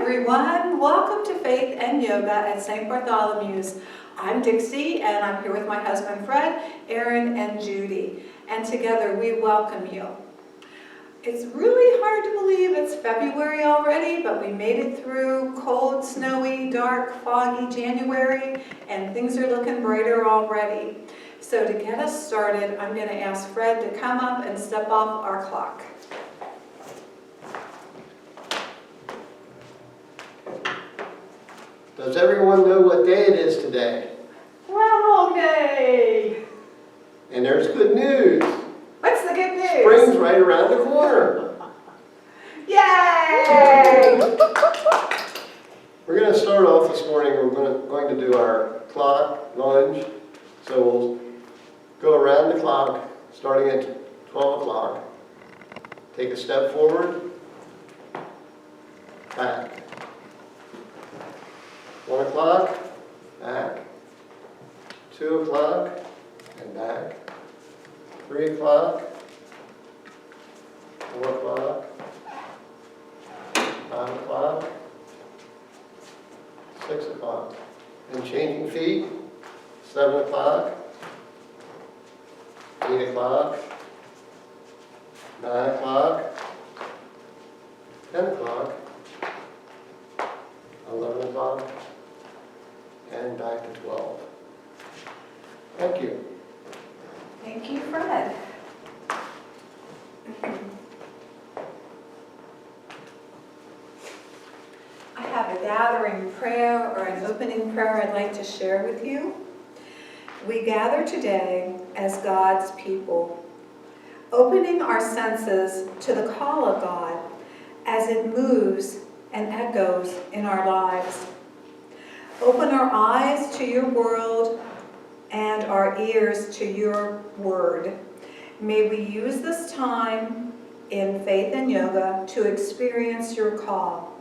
everyone. Welcome to Faith and Yoga at St. Bartholomew's. I'm Dixie, and I'm here with my husband Fred, Aaron, and Judy. And together we welcome you. It's really hard to believe it's February already, but we made it through cold, snowy, dark, foggy January, and things are looking brighter already. So to get us started, I'm going to ask Fred to come up and step off our clock. Does everyone know what day it is today? Groundhog Day! And there's good news. What's the good news? Spring's right around the corner. Yay! We're going to start off this morning. We're going to do our clock lunge. So we'll go around the clock starting at 12 o'clock. Take a step forward, back. 1 o'clock, back. 2 o'clock, and back. 3 o'clock, 4 o'clock, 5 o'clock, 6 o'clock. And changing feet, 7 o'clock, 8 o'clock, 9 o'clock, 10 o'clock, 11 o'clock, and back to 12. Thank you. Thank you, Fred. I have a gathering prayer or an opening prayer I'd like to share with you. We gather today as God's people, opening our senses to the call of God as it moves and echoes in our lives. Open our eyes to your world and our ears to your word. May we use this time in faith and yoga to experience your call,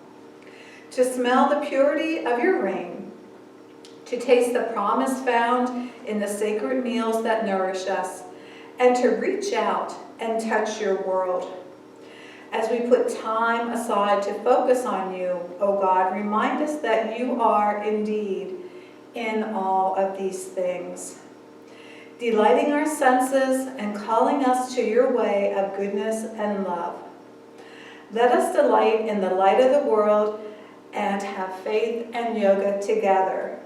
to smell the purity of your rain, to taste the promise found in the sacred meals that nourish us, and to reach out and touch your world. As we put time aside to focus on you, O God, remind us that you are indeed in all of these things, delighting our senses and calling us to your way of goodness and love. Let us delight in the light of the world and have faith and yoga together.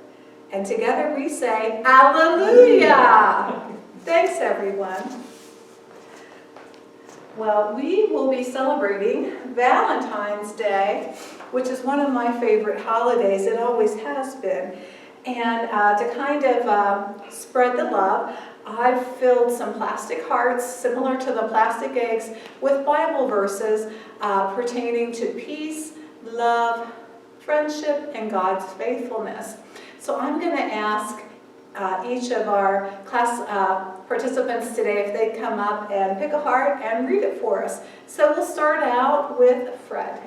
And together we say, Alleluia! Thanks, everyone. Well, we will be celebrating Valentine's Day, which is one of my favorite holidays. It always has been. And to kind of spread the love, I've filled some plastic hearts, similar to the plastic eggs, with Bible verses pertaining to peace, love, friendship, and God's faithfulness. So I'm going to ask each of our class participants today if they'd come up and pick a heart and read it for us. So we'll start out with Fred.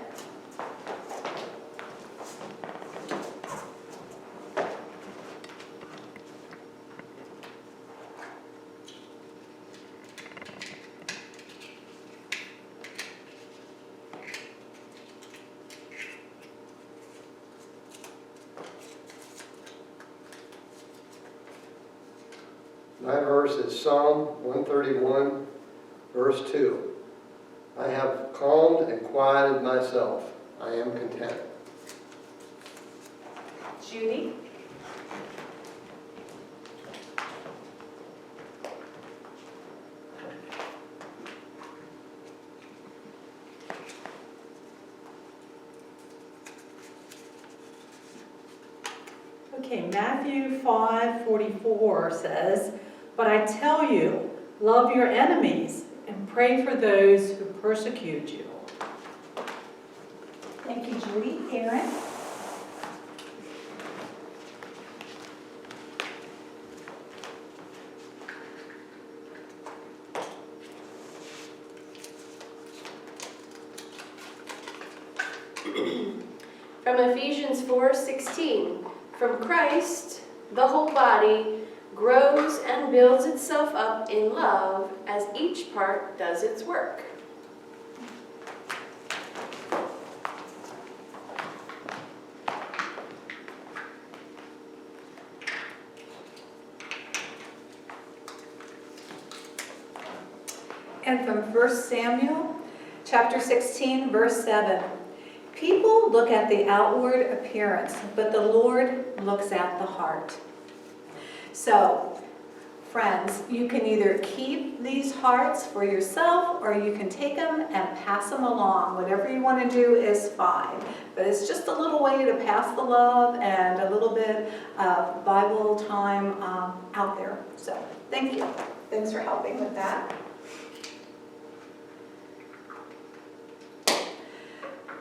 My verse is Psalm 131, verse 2. I have calmed and quieted myself. I am content. Judy. Okay, Matthew 5:44 says, "But I tell you, love your enemies and pray for those who persecute you." Thank you, Judy. Aaron. From Ephesians 4:16, from Christ, the whole body grows and builds itself up in love as each part does its work. and from 1 Samuel chapter 16, verse 7. People look at the outward appearance, but the Lord looks at the heart. So, friends, you can either keep these hearts for yourself or you can take them and pass them along. Whatever you want to do is fine. But it's just a little way to pass the love and a little bit of Bible time out there. So, thank you. Thanks for helping with that.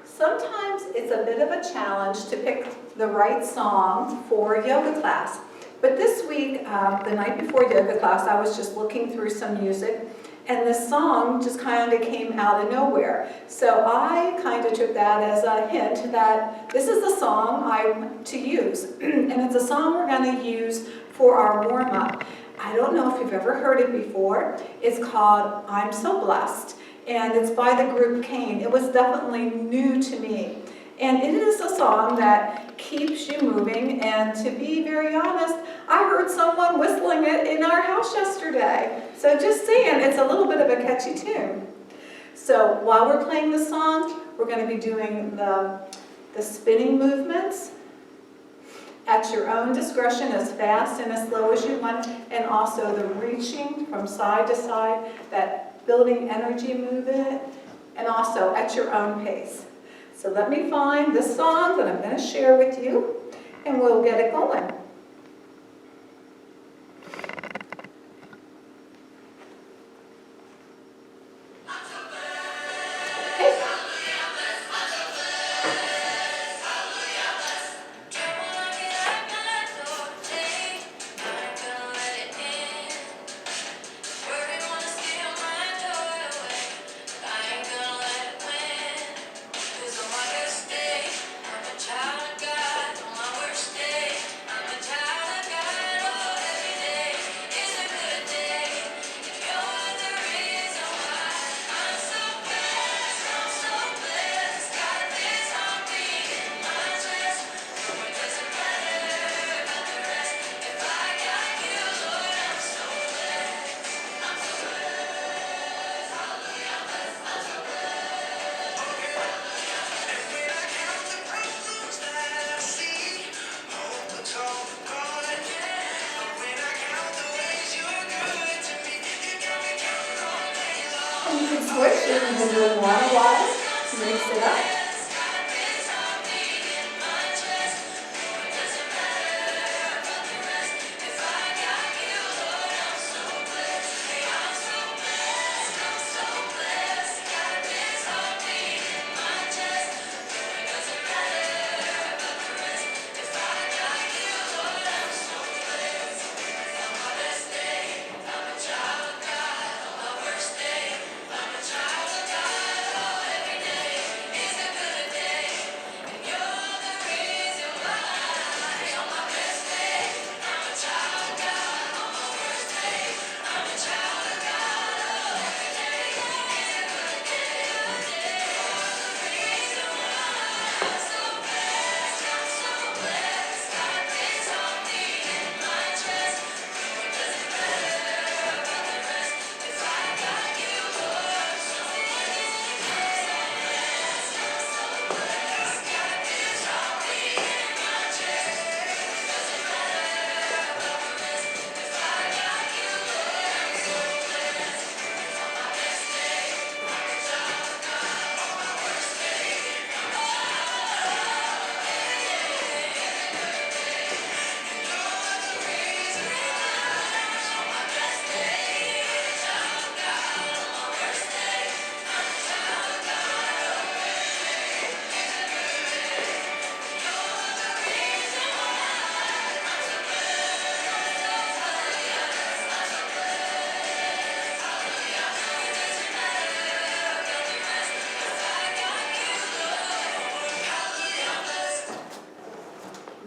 Sometimes it's a bit of a challenge to pick the right song for yoga class. But this week, the night before yoga class, I was just looking through some music, and this song just kind of came out of nowhere. So I kind of took that as a hint that this is the song I'm to use. And it's a song we're going to use for our warm-up. I don't know if you've ever heard it before. It's called I'm So Blessed, and it's by the group Cain. It was definitely new to me. And it is a song that keeps you moving, and to be very honest, I heard someone whistling it in our house yesterday. So just saying, it's a little bit of a catchy tune. So while we're playing the song, we're going to be doing the spinning movements at your own discretion, as fast and as slow as you want, and also the reaching from side to side, that building energy movement, and also at your own pace. So let me find this song that I'm going to share with you, and we'll get it going. You can switch if you've been doing one a while to mix it up.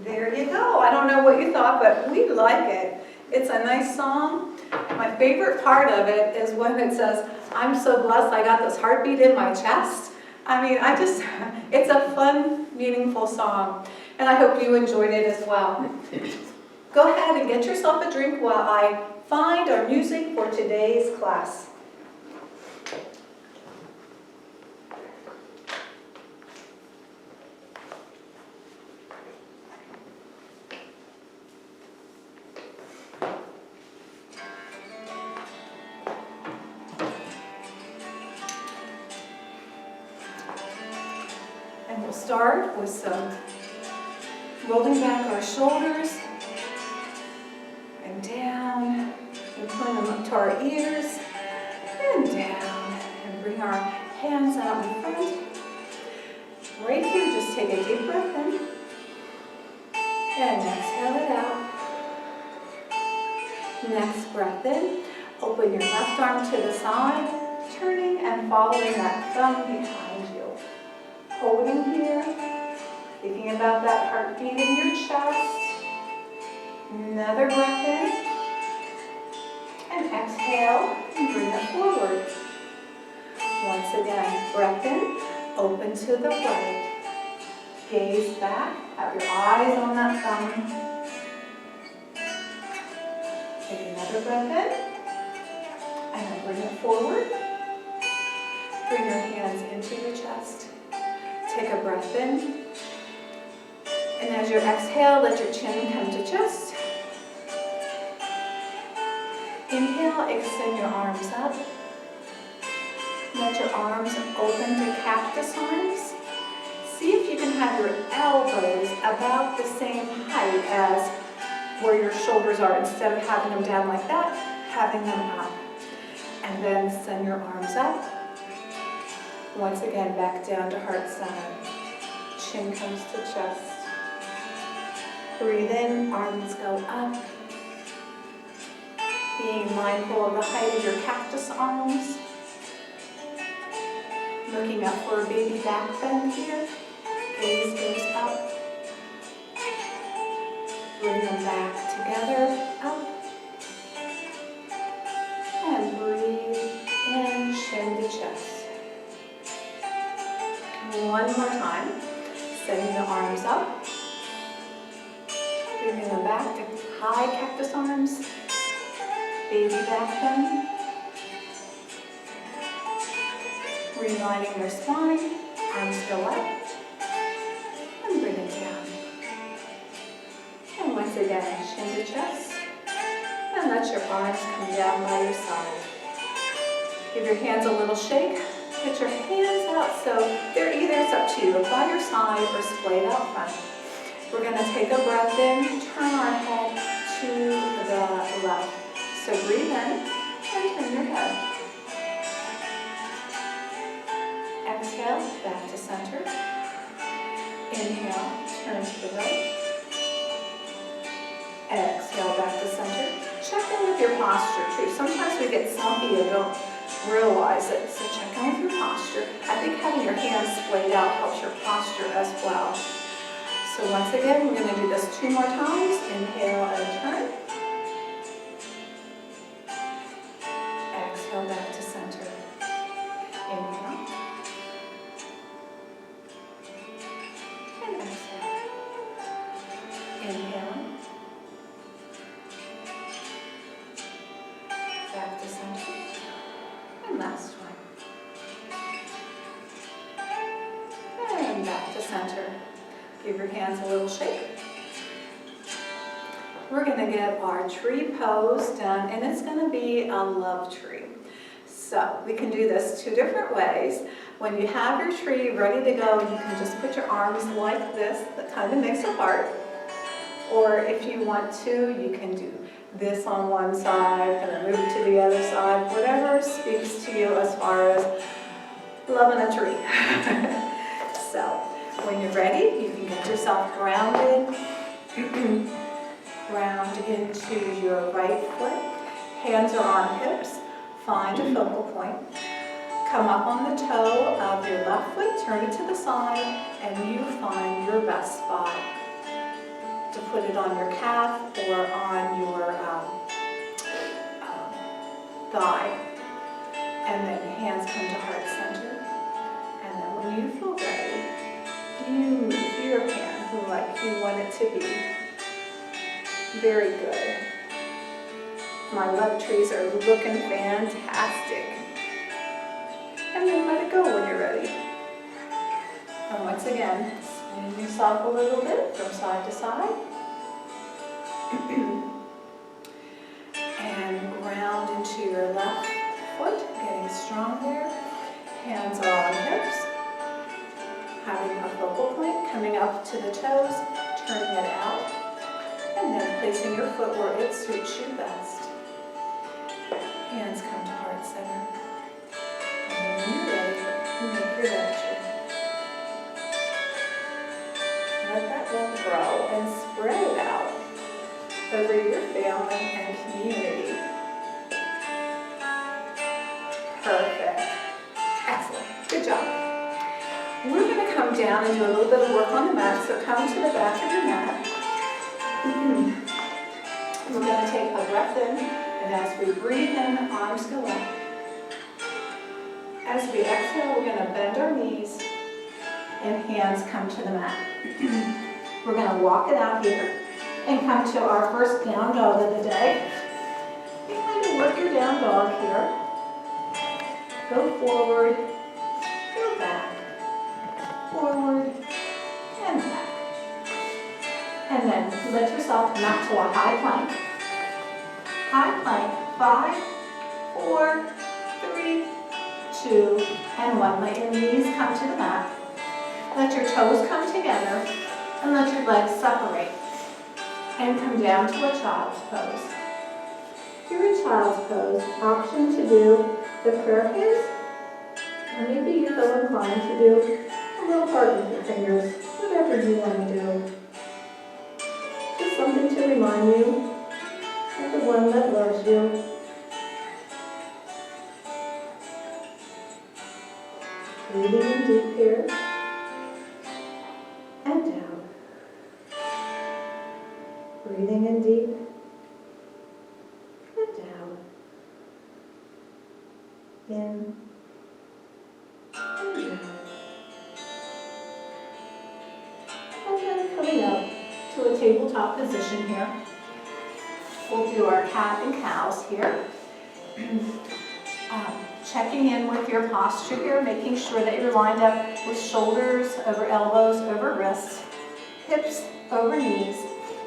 There you go. I don't know what you thought, but we like it. It's a nice song. My favorite part of it is when it says, I'm so blessed I got this heartbeat in my chest. I mean, it's a fun, meaningful song. And I hope you enjoyed it as well. Go ahead and get yourself a drink while I find our music for today's class. start with some rolling back our shoulders and down and pulling them up to our ears and down and bring our hands out in front. Right here, just take a deep breath in and exhale it out. Next breath in, open your left arm to the side, turning and following that thumb behind you. Holding here, thinking about that heartbeat in your chest. Another breath in, and exhale, and bring it forward. Once again, breath in, open to the right. Gaze back, have your eyes on that thumb. Take another breath in, and then bring it forward. Bring your hands into your chest. Take a breath in. And as you exhale, let your chin come to chest. Inhale, extend your arms up. Let your arms open to cactus arms. See if you can have your elbows about the same height as where your shoulders are. Instead of having them down like that, having them up. And then send your arms up. Once again, back down to heart center. Chin comes to chest. Breathe in, arms go up. Being mindful of the height of your cactus arms. Looking up for a baby back bend here. Gaze goes up. Bring them back together, up. And breathe in, chin to chest. One more time. Sending the arms up. Bringing them back to high cactus arms. Baby back bend. Realigning your spine. Arms go up. And bring it down. And once again, chin to chest. And let your arms come down by your side. Give your hands a little shake. Put your hands out so they're either, it's up to you, by your side or splayed out front. We're going to take a breath in, turn our head to the left. So breathe in and turn your head. Exhale, back to center. Inhale, turn to the right. Exhale, back to center. Check in with your posture too. Sometimes we get slumpy and don't realize it. So check in with your posture. I think having your hands splayed out helps your posture as well. So once again, we're going to do this 2 more times. Inhale and turn. Exhale, back to center. Inhale. And exhale. Inhale. Back to center. And last one. And back to center. Give your hands a little shake. We're going to get our tree pose done, and it's going to be a love tree. So we can do this 2 different ways. When you have your tree ready to go, you can just put your arms like this, that kind of mix apart. Or if you want to, you can do this on one side and then move it to the other side. Whatever speaks to you as far as loving a tree. So when you're ready, you can get yourself grounded. Ground into your right foot. Hands are on hips. Find a focal point. Come up on the toe of your left foot, turn it to the side, and you find your best spot to put it on your calf or on your thigh. And then hands come to heart center. And then when you feel ready, you move your hand like you want it to be. Very good. My love trees are looking fantastic. And then let it go when you're ready. And once again, swing yourself a little bit from side to side. And ground into your left foot, getting strong there. Hands are on hips. Having a focal point, coming up to the toes, turning it out, and then placing your foot where it suits you best. Hands come to heart center. And then when you're ready, you make your lecture. Let that one grow and spread it out over your family and community. Perfect. Excellent. Good job. We're going to come down and do a little bit of work on the mat, so come to the back of your mat. We're going to take a breath in, and as we breathe in, arms go up. As we exhale, we're going to bend our knees, and hands come to the mat. We're going to walk it out here, and come to our first down dog of the day. You kind of work your down dog here. Go forward, go back. Forward and back. And then let yourself come out to a high plank. High plank, 5, 4, 3, 2, and 1. Let your knees come to the mat. Let your toes come together and let your legs separate. And come down to a child's pose. Here in child's pose, option to do the prayer hands, or maybe you feel inclined to do a little heart with your fingers, whatever you want to do. Just something to remind you of the one that loves you. Breathing in deep here and down. Breathing in deep and down. In and down. And then coming up to a tabletop position here. We'll do our cat and cows here. Checking in with your posture here, making sure that you're lined up with shoulders over elbows, over wrists, hips over knees.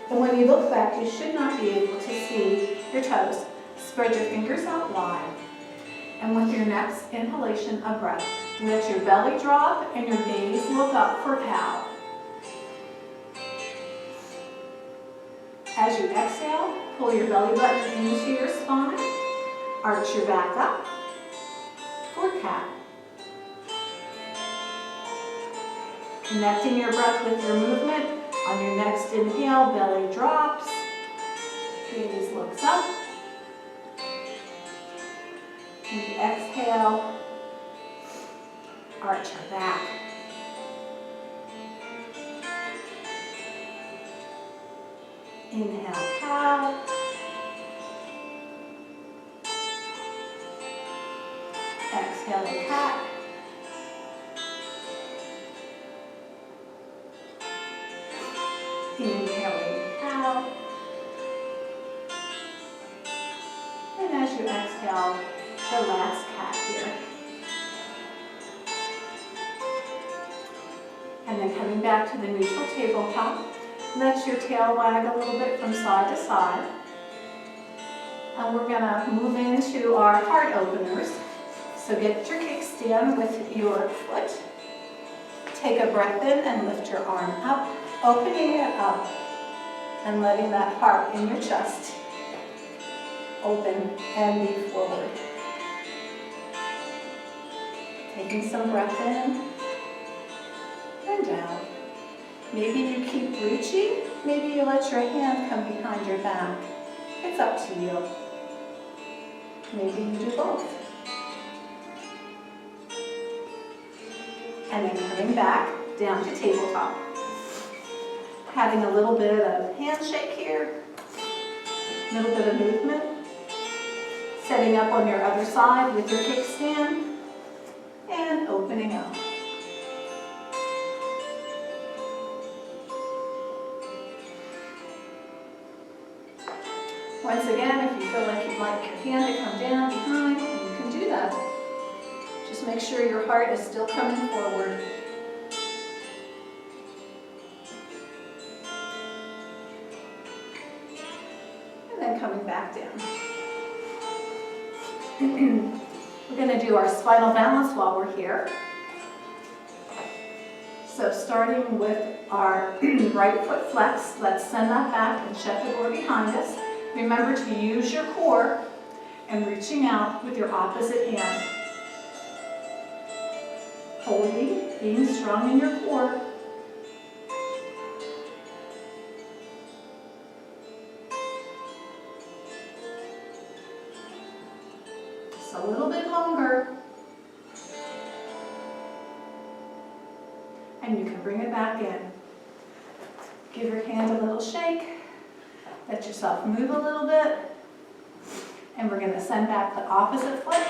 And when you look back, you should not be able to see your toes. Spread your fingers out wide. And with your next inhalation of breath, let your belly drop and your gaze look up for cow. As you exhale, pull your belly button into your spine, arch your back up for cat. Connecting your breath with your movement. On your next inhale, belly drops, gaze looks up. And you exhale, arch your back. Inhale, cow. Exhale, cat. Inhaling, cow. And as you exhale, relax, cat here. And then coming back to the neutral tabletop, let your tail wag a little bit from side to side. And we're going to move into our heart openers. So get your kickstand with your foot. Take a breath in and lift your arm up, opening it up and letting that heart in your chest open and be forward. Taking some breath in and down. Maybe you keep reaching, maybe you let your hand come behind your back. It's up to you. Maybe you do both. And then coming back down to tabletop. Having a little bit of handshake here, a little bit of movement. Setting up on your other side with your kickstand and opening up. Once again, if you feel like you'd like your hand to come down behind, you can do that. Just make sure your heart is still coming forward. And then coming back down. We're going to do our spinal balance while we're here. So starting with our right foot flex, let's send that back and shut the door behind us. Remember to use your core and reaching out with your opposite hand. Holding, being strong in your core. Just a little bit longer. And you can bring it back in. Give your hand a little shake. Let yourself move a little bit. And we're going to send back the opposite foot,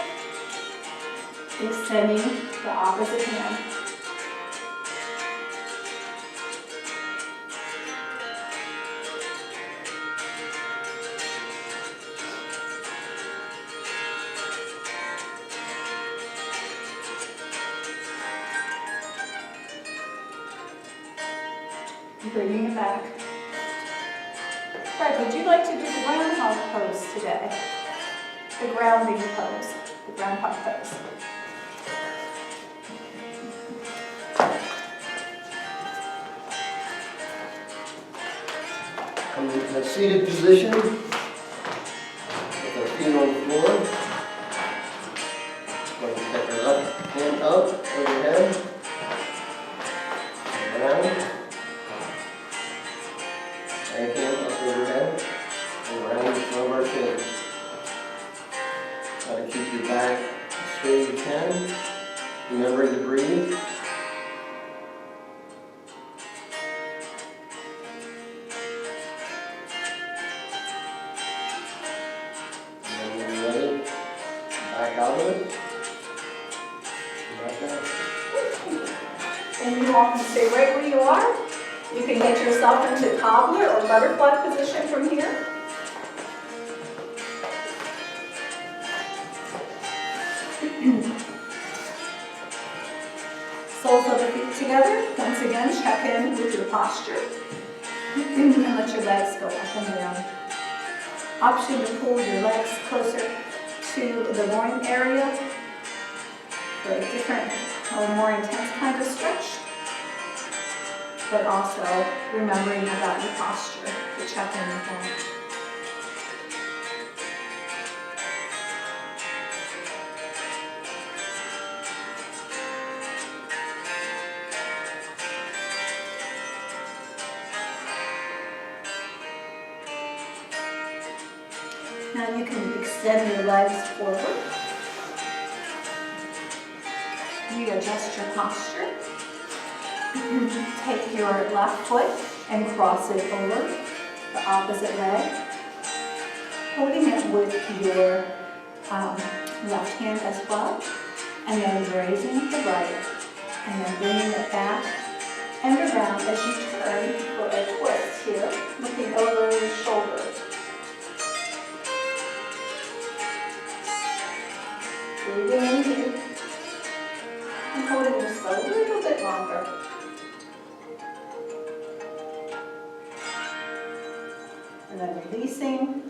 extending the opposite hand. Bringing it back. Fred, would you like to do the groundhog pose today? The grounding pose, the groundhog pose. Come in a seated position with our feet on the floor. Going to take our left hand up overhead, around. Right hand up overhead, and around the front of our chin. Try to keep your back as straight as you can. Remembering to breathe. And when you're ready, back out of it. Back out. And you all can stay right where you are. You can get yourself into cobbler or butterfly position from here. Soles of the feet together. Once again, check in with your posture. And let your legs go up and down. Option to pull your legs closer to the groin area for a different or more intense kind of stretch. But also remembering about your posture to check in with that. Now you can extend your legs forward. Readjust your posture. Take your left foot and cross it over the opposite leg, holding it with your left hand as well, and then raising the right, and then bringing it back and around as you turn for a twist here, looking over your shoulder. Breathing in here, and holding just a little bit longer. And then releasing,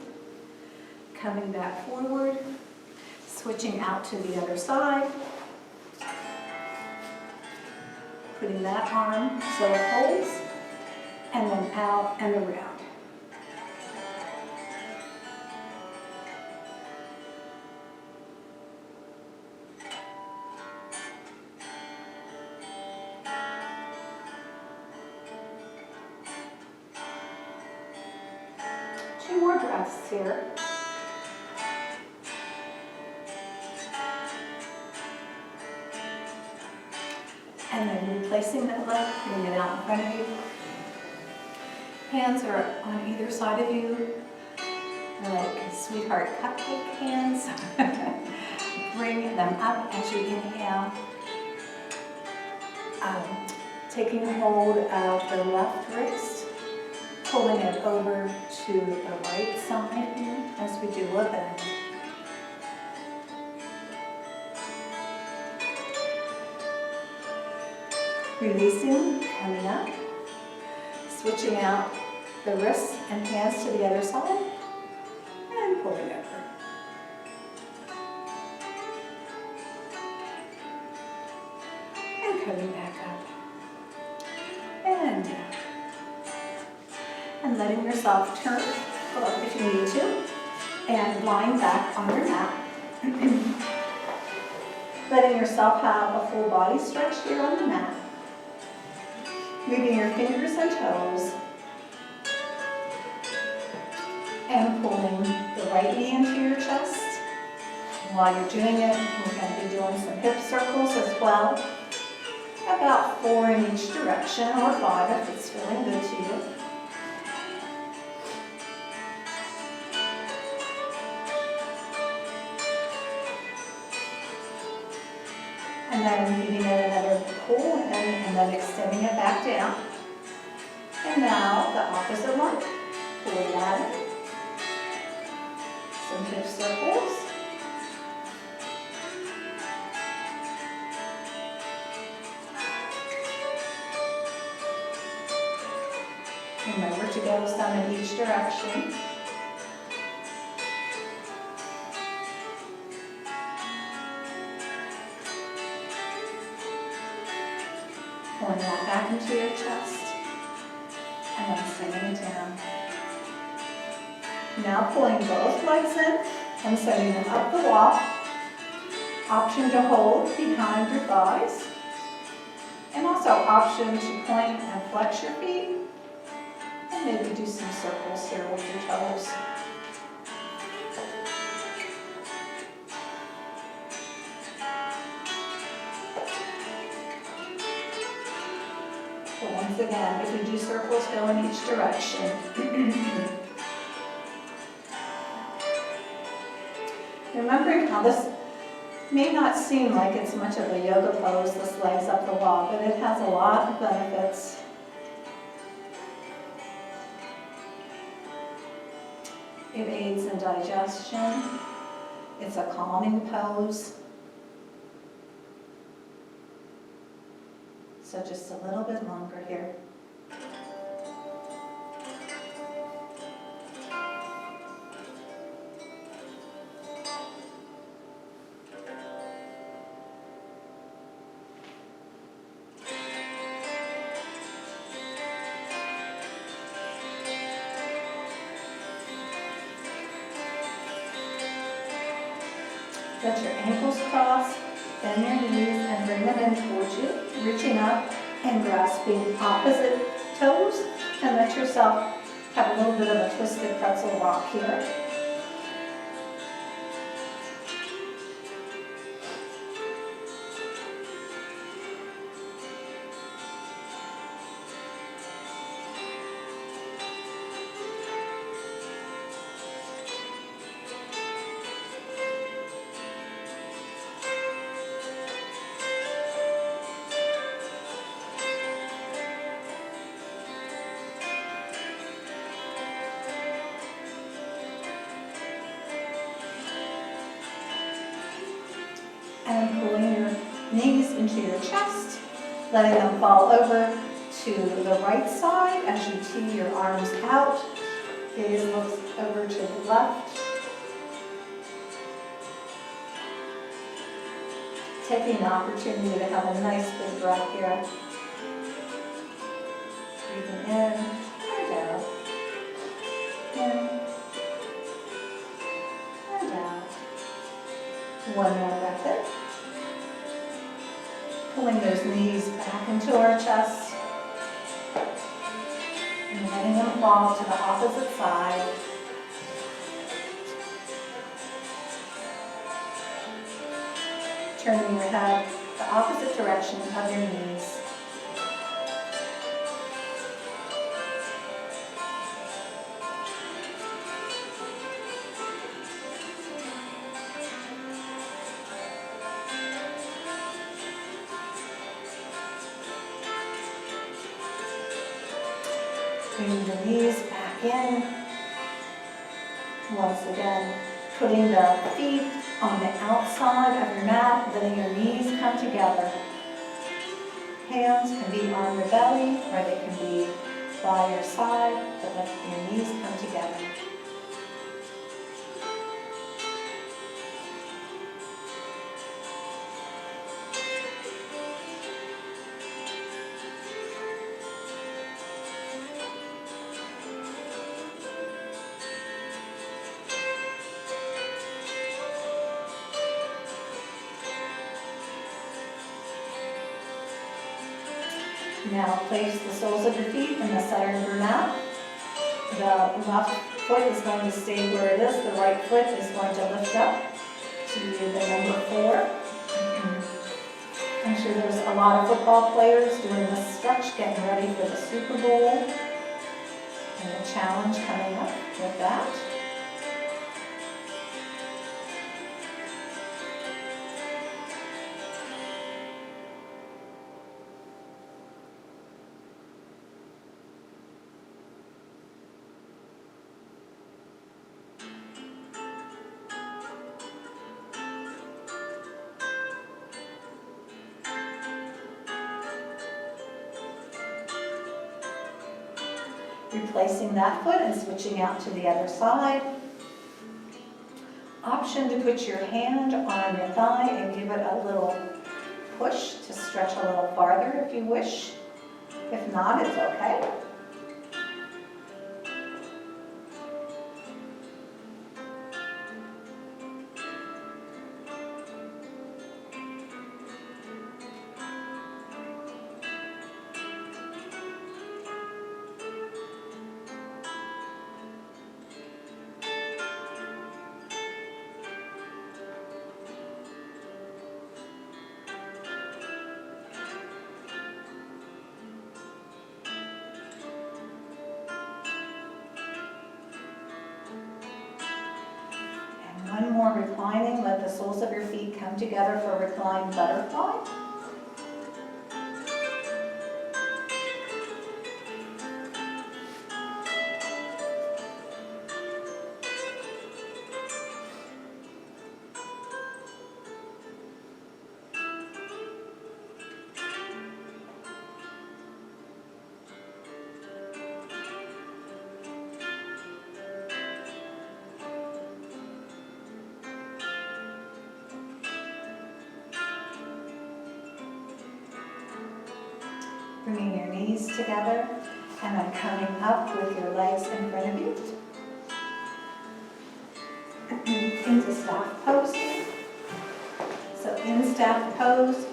coming back forward, switching out to the other side, putting that arm so it holds, and then out and around. Two more breaths here. And then replacing that leg, putting it out in front of you. Hands are on either side of you, like sweetheart cupcake hands. Bring them up as you inhale. Taking hold of the left wrist. Pulling it over to the right side here as we do a bend. Releasing, coming up. Switching out the wrists and hands to the other side. And pulling over. And coming back up. letting yourself turn if you need to, and lying back on your mat. Letting yourself have a full body stretch here on the mat. Moving your fingers and toes. And pulling the right knee into your chest. While you're doing it, we're going to be doing some hip circles as well. About 4 in each direction, or 5 if it's feeling good to you. And then giving it another pull and then extending it back down. And now the opposite one. Pull that in. Some hip circles. Remember to go some in each direction. Pulling that back into your chest, and then sending it down. Now pulling both legs in and sending them up the wall. Option to hold behind your thighs. And also option to point and flex your feet. And maybe do some circles here with your toes. But once again, if you do circles, go in each direction. Remembering how this may not seem like it's much of a yoga pose, this legs up the wall, but it has a lot of benefits. It aids in digestion. It's a calming pose. So just a little bit longer here. Let your ankles cross, bend your knees and bring them in towards you, reaching up and grasping opposite toes, and let yourself have a little bit of a twisted pretzel walk here. And pulling your knees into your chest, letting them fall over to the right side as you tee your arms out. Gaze looks over to the left. Taking the opportunity to have a nice big breath here. Breathing in and out. In and out. One more breath in. Pulling those knees back into our chest. And letting them fall to the opposite side. Turning your head the opposite direction of your knees. Bring the knees back in. Once again, putting the feet on the outside of your mat, letting your knees come together. Hands can be on your belly or they can be by your side, but let your knees come together. Now place the soles of your feet in the center of your mat. The left foot is going to stay where it is. The right foot is going to lift up to the number 4. I'm sure there's a lot of football players doing this stretch, getting ready for the Super Bowl. And the challenge coming up with that. Replacing that foot and switching out to the other side. Option to put your hand on your thigh and give it a little push to stretch a little farther if you wish. If not, it's okay. One more reclining, let the soles of your feet come together for reclined butterfly. Bringing your knees together and then coming up with your legs in front of you. Into staff pose. So in staff pose,